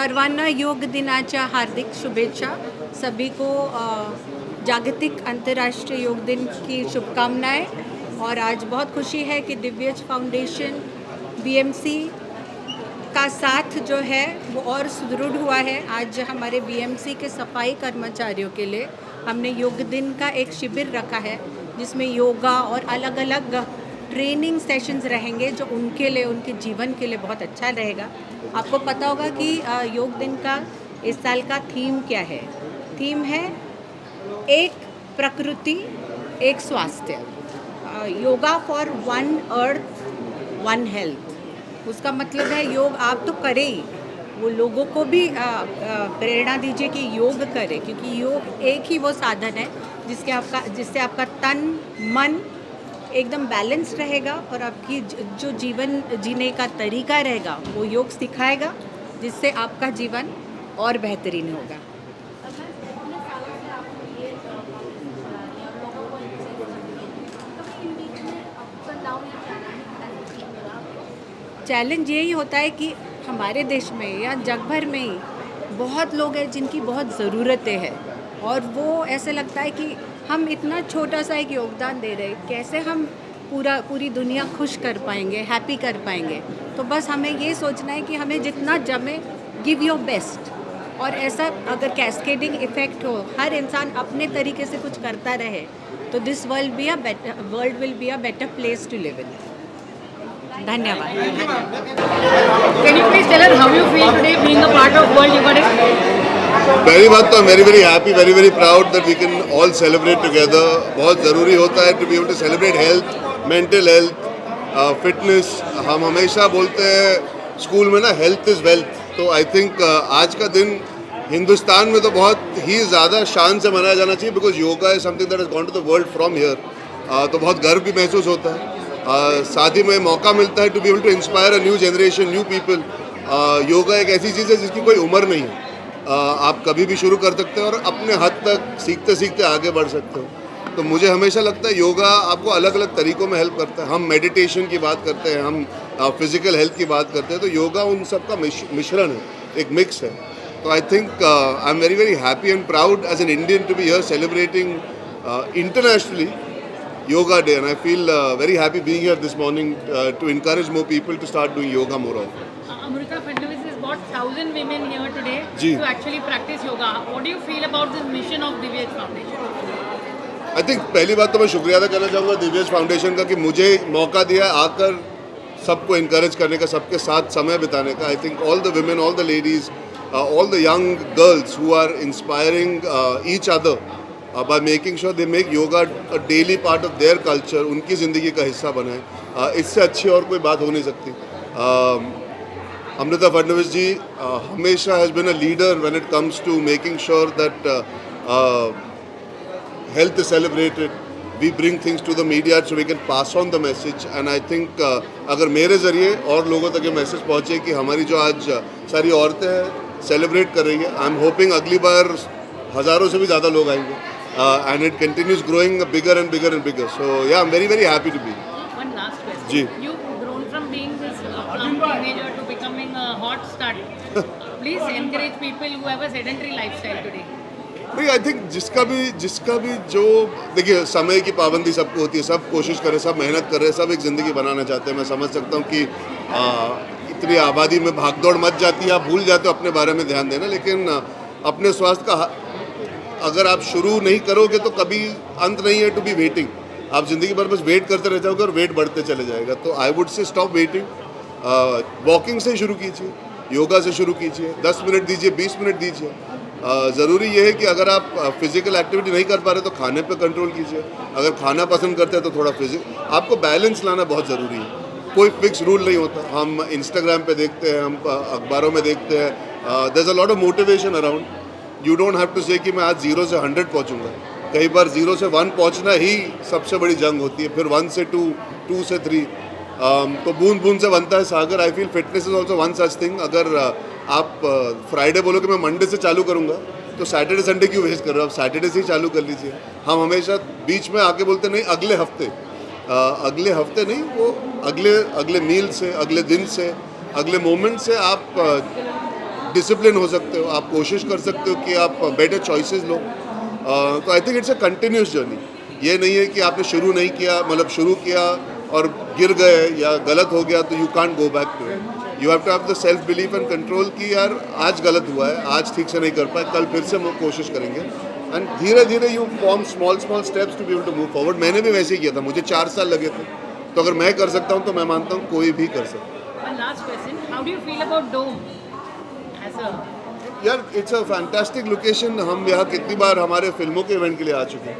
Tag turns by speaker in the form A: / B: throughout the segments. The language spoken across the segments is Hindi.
A: सर्वांना योग दिनाच्या हार्दिक शुभेच्छा। सभी को जागतिक अंतर्राष्ट्रीय योग दिन की शुभकामनाएं। और आज बहुत खुशी है कि दिव्यज फाउंडेशन बीएमसी का साथ जो है वो और सुदृढ़ हुआ है। आज हमारे बीएमसी के सफाई कर्मचारियों के लिए हमने योग दिन का एक शिविर रखा है, जिसमें योगा और अलग अलग ट्रेनिंग सेशंस रहेंगे, जो उनके लिए, उनके जीवन के लिए बहुत अच्छा रहेगा। आपको पता होगा कि योग दिन का इस साल का थीम क्या है। थीम है एक प्रकृति एक स्वास्थ्य, yoga for one earth one health. उसका मतलब है योग आप तो करें ही, वो लोगों को भी प्रेरणा दीजिए कि योग करें, क्योंकि योग एक ही वो साधन है जिससे आपका तन मन एकदम बैलेंस रहेगा और आपकी जो जीवन जीने का तरीका रहेगा वो योग सिखाएगा, जिससे आपका जीवन और बेहतरीन होगा। चैलेंज यही होता है कि हमारे देश में या जग भर में ही बहुत लोग हैं जिनकी बहुत ज़रूरतें हैं, और वो ऐसे लगता है कि हम इतना छोटा सा एक योगदान दे रहे हैं, कैसे हम पूरी दुनिया खुश कर पाएंगे, हैप्पी कर पाएंगे। तो बस हमें ये सोचना है कि हमें जितना जमे, गिव योर बेस्ट। और ऐसा अगर कैस्केडिंग इफ़ेक्ट हो, हर इंसान अपने तरीके से कुछ करता रहे, तो this world will be a better place to live in. धन्यवाद।
B: Can you please tell us how you feel today being a part of World Yoga Day?
C: पहली बात तो very very happy, very very proud that we can all celebrate together. बहुत ज़रूरी होता है to be able to celebrate health, mental health, fitness. हम हमेशा बोलते हैं स्कूल में ना, हेल्थ इज़ वेल्थ। तो आई थिंक आज का दिन हिंदुस्तान में तो बहुत ही ज़्यादा शान से मनाया जाना चाहिए, because yoga is something that has gone to the world from here. तो बहुत गर्व भी महसूस होता है। साथ ही में मौका मिलता है to be able to inspire a new generation, new people. Yoga एक ऐसी चीज़ है जिसकी कोई उम्र नहीं है। आप कभी भी शुरू कर सकते हो और अपने हद तक सीखते सीखते आगे बढ़ सकते हो। तो मुझे हमेशा लगता है योगा आपको अलग अलग तरीक़ों में हेल्प करता है। हम मेडिटेशन की बात करते हैं, हम फिज़िकल हेल्थ की बात करते हैं, तो योगा उन सब का मिश्रण है, एक मिक्स है। तो I think I am very very happy and proud as an Indian to be here celebrating internationally Yoga Day, and I feel very happy being here this morning to encourage more people to start doing yoga more often.
B: Amrita Fadnavis has got 1,000 women here today
C: जी.
B: to actually practice yoga. What do you feel about this mission of Divyaj Foundation?
C: I think पहली बात तो मैं शुक्रिया अदा करना चाहूँगा दिव्यज फाउंडेशन का कि मुझे मौका दिया आकर सबको encourage करने का, सबके साथ समय बिताने का। I think all the women, all the ladies, all the young girls who are inspiring each other by making sure they make yoga a daily part of their culture, उनकी ज़िंदगी का हिस्सा बनाए। इससे अच्छी और कोई बात हो नहीं सकती। अमृता फडणवीस जी हमेशा has been a leader when it comes to making sure that health is celebrated. We bring things to the media so we can pass on the message, and I think अगर मेरे ज़रिए और लोगों तक ये मैसेज पहुँचे कि हमारी जो आज सारी औरतें हैं सेलिब्रेट कर रही है, आई एम होपिंग अगली बार हज़ारों से भी ज़्यादा लोग आएंगे। And it continues growing bigger and bigger and bigger. So yeah, I'm very very happy to be here.
B: One last question.
C: Ji.
B: You've grown from being this plump teenager to becoming a hot stud. Please encourage people who have a sedentary lifestyle today.
C: भाई आई थिंक जिसका भी जो देखिए, समय की पाबंदी सबको होती है, सब कोशिश कर रहे, सब मेहनत कर रहे, सब एक ज़िंदगी बनाना चाहते हैं। मैं समझ सकता हूँ कि इतनी आबादी में भागदौड़ मच जाती है, आप भूल जाते हो अपने बारे में ध्यान देना। लेकिन अपने स्वास्थ्य का अगर आप शुरू नहीं करोगे तो कभी अंत नहीं है टू बी वेटिंग। आप ज़िंदगी भर बस वेट करते रह जाओगे और वेट बढ़ते चले जाएगा। तो I would say stop waiting, walking से शुरू कीजिए, योगा से शुरू कीजिए, 10 मिनट दीजिए, 20 मिनट दीजिए। ज़रूरी ये है कि अगर आप फिज़िकल एक्टिविटी नहीं कर पा रहे तो खाने पे कंट्रोल कीजिए। अगर खाना पसंद करते हैं तो थोड़ा आपको बैलेंस लाना बहुत ज़रूरी है। कोई फिक्स रूल नहीं होता। हम इंस्टाग्राम पे देखते हैं, हम अखबारों में देखते हैं, there is a lot of motivation around. You don't have to say कि मैं आज 0 से 100 पहुँचूँगा। कई बार 0 से 1 पहुँचना ही सबसे बड़ी जंग होती है, फिर 1 से 2, 2 से 3। तो बूंद बूंद से बनता है सागर। I feel fitness is also one such thing. अगर आप फ्राइडे बोलो कि मैं मंडे से चालू करूँगा, तो सैटरडे संडे क्यों वेस्ट कर रहे हो? आप सैटरडे से ही चालू कर लीजिए। हम हमेशा बीच में आके बोलते नहीं अगले हफ्ते नहीं, वो अगले मील से, अगले दिन से, अगले मोमेंट से आप डिसिप्लिन हो सकते हो, आप कोशिश कर सकते हो कि आप बेटर चॉइसेस लो। तो I think it's a continuous journey. ये नहीं है कि आपने शुरू नहीं किया, मतलब शुरू किया और गिर गए या गलत हो गया तो you can't go back to it. You have to have the self belief and control कि यार आज गलत हुआ है, आज ठीक से नहीं कर पाए, कल फिर से हम कोशिश करेंगे। एंड धीरे धीरे you form small small steps to be able to move forward. मैंने भी वैसे ही किया था, मुझे 4 साल लगे थे, तो अगर मैं कर सकता हूँ तो मैं मानता हूँ कोई भी कर सकता है।
B: One last question. How do you feel about Dome as a
C: यार इट्स अ फैंटास्टिक लोकेशन। हम यहाँ कितनी बार हमारे फिल्मों के इवेंट के लिए आ चुके हैं,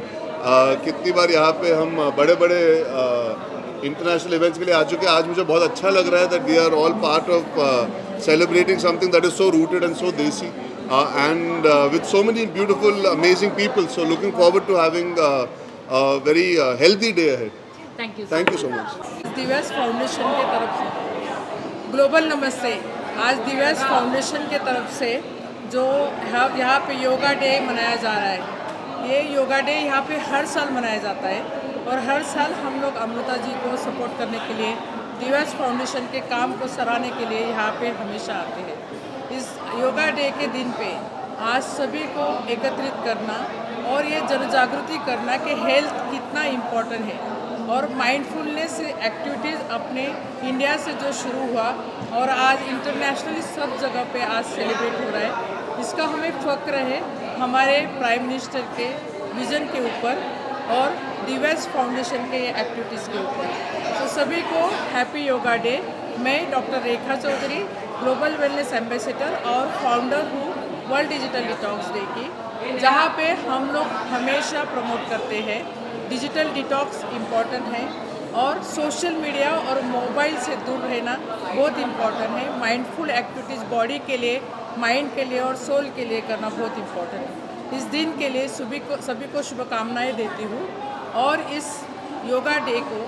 C: कितनी बार यहाँ पे हम बड़े बड़े इंटरनेशनल इवेंट्स के लिए आ चुके हैं। आज मुझे बहुत अच्छा लग रहा है that we are all part of celebrating something that is so rooted and so desi and with so many beautiful amazing people. So looking forward to having very healthy day ahead.
B: thank you.
C: Thank you so much.
D: Divyas foundation के तरफ से ग्लोबल नमस्ते। आज दिव्यास फाउंडेशन के तरफ से जो यहाँ पे योगा डे मनाया जा रहा है, ये योगा डे यहाँ पे हर साल मनाया जाता है और हर साल हम लोग अमृता जी को सपोर्ट करने के लिए, दिव्यास फाउंडेशन के काम को सराहने के लिए यहाँ पे हमेशा आते हैं। इस योगा डे के दिन पे आज सभी को एकत्रित करना और ये जन जागृति करना कि हेल्थ कितना इम्पोर्टेंट है और माइंडफुलनेस एक्टिविटीज़ अपने इंडिया से जो शुरू हुआ और आज इंटरनेशनली सब जगह पे आज सेलिब्रेट हो रहा है, इसका हमें फ़ख्र है हमारे प्राइम मिनिस्टर के विज़न के ऊपर और दिव्यास फाउंडेशन के ये एक्टिविटीज़ के ऊपर। तो सभी को हैप्पी योगा डे। मैं डॉक्टर रेखा चौधरी, ग्लोबल वेलनेस एम्बेसडर और फाउंडर हूँ वर्ल्ड डिजिटल डिटॉक्स डे की, जहाँ पे हम लोग हमेशा प्रमोट करते हैं डिजिटल डिटॉक्स इम्पॉर्टेंट है और सोशल मीडिया और मोबाइल से दूर रहना बहुत इम्पॉर्टेंट है। माइंडफुल एक्टिविटीज़ बॉडी के लिए, माइंड के लिए और सोल के लिए करना बहुत इम्पॉर्टेंट है। इस दिन के लिए सभी को शुभकामनाएं देती हूँ और इस योगा डे को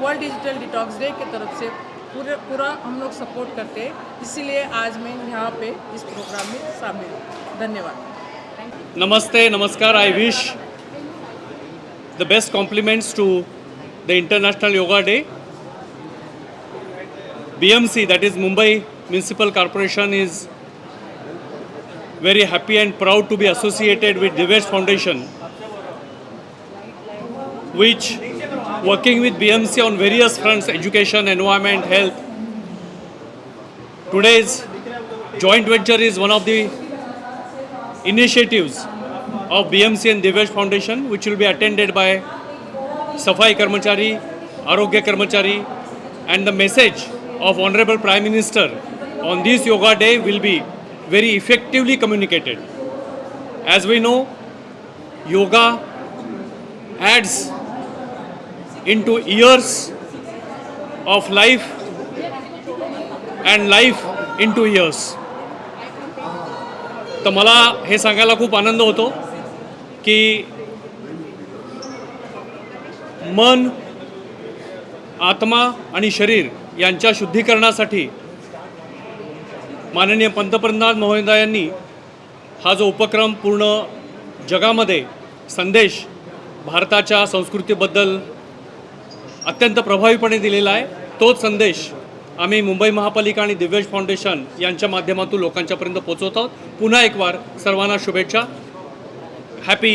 D: वर्ल्ड डिजिटल डिटॉक्स डे की तरफ से पूरा हम लोग सपोर्ट करते हैं, इसीलिए आज मैं यहाँ पे इस प्रोग्राम में शामिल हूँ। धन्यवाद।
E: Namaste, Namaskar. I wish the best compliments to the International Yoga Day. BMC, that is Mumbai Municipal Corporation, is very happy and proud to be associated with Divesh Foundation, which working with BMC on various fronts, education, environment, health. Today's joint venture is one of the initiatives of BMC and Divesh Foundation, which will be attended by Safai Karmachari, Arogya Karmachari, and the message of Honorable Prime Minister on this Yoga Day will be very effectively communicated. As we know, yoga adds into years of life and life into years. तर मला हे सांगायला खूप आनंद होतो की मन, आत्मा आणि शरीर यांच्या शुद्धीकरणासाठी माननीय पंतप्रधान महोदयांनी हा जो उपक्रम पूर्ण जगामध्ये संदेश भारताच्या संस्कृतीबद्दल अत्यंत प्रभावीपणे दिलेला आहे, तोच संदेश आम्ही मुंबई महापालिका आणि दिव्यश फाउंडेशन यांच्या माध्यमातून लोकांच्यापर्यंत पोहोचवत आहोत. पुन्हा एक बार सर्वांना शुभेच्छा. Happy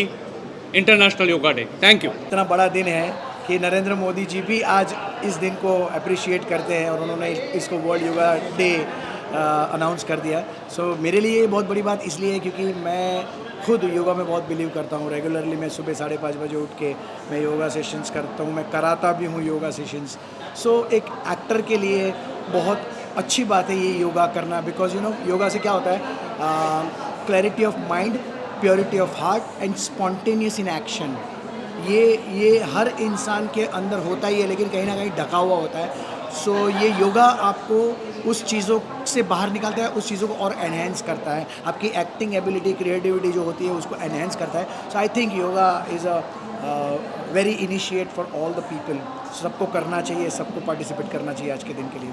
E: international yoga day. Thank you.
F: इतना बड़ा दिन है कि नरेंद्र मोदी जी भी आज इस दिन को अप्रिशिएट करते हैं और उन्होंने इसको वर्ल्ड योगा डे अनाउंस कर दिया. सो मेरे लिए ये बहुत बड़ी बात इसलिए है क्योंकि मैं खुद योगा में बहुत बिलीव करता हूँ. रेगुलरली मैं सुबह 5:30 बजे उठ के मैं योगा सेशंस करता हूँ, मैं कराता भी हूँ योगा सेशंस. सो एक एक्टर के लिए बहुत अच्छी बात है ये योगा करना, बिकॉज योगा से क्या होता है, clarity of mind, purity of heart and spontaneous in action. ये हर इंसान के अंदर होता ही है, लेकिन कहीं ना कहीं ढका हुआ होता है. सो ये योगा आपको उस चीज़ों से बाहर निकालता है, उस चीज़ों को और एनहेंस करता है. आपकी एक्टिंग एबिलिटी, क्रिएटिविटी जो होती है उसको एनहेंस करता है. So I think yoga is a very initiate for all the people. सबको करना चाहिए, सबको पार्टिसिपेट करना चाहिए आज के दिन के लिए.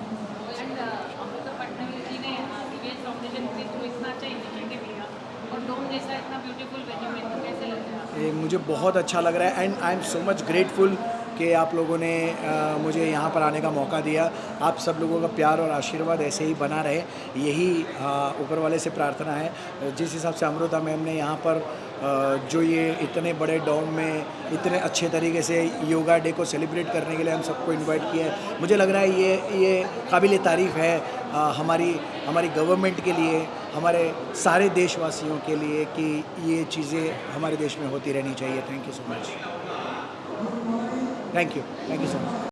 B: अमृता फडणवीस जी ने दिव्यज फाउंडेशन के थ्रू इतना अच्छा इनिशिएटिव लिया और डोम जैसा इतना ब्यूटीफुल वेन्यू में कैसे लगता है?
F: ये मुझे बहुत अच्छा लग रहा है and I am so much grateful कि आप लोगों ने मुझे यहाँ पर आने का मौका दिया। आप सब लोगों का प्यार और आशीर्वाद ऐसे ही बना रहे, यही ऊपर वाले से प्रार्थना है। जिस हिसाब से अमृता मैम ने यहाँ पर जो ये इतने बड़े डॉम में इतने अच्छे तरीके से योगा डे को सेलिब्रेट करने के लिए हम सबको इनवाइट किया है, मुझे लग रहा है ये काबिल तारीफ़ है हमारी गवर्नमेंट के लिए, हमारे सारे देशवासियों के लिए कि ये चीज़ें हमारे देश में होती रहनी चाहिए। Thank you so much. Thank you so much.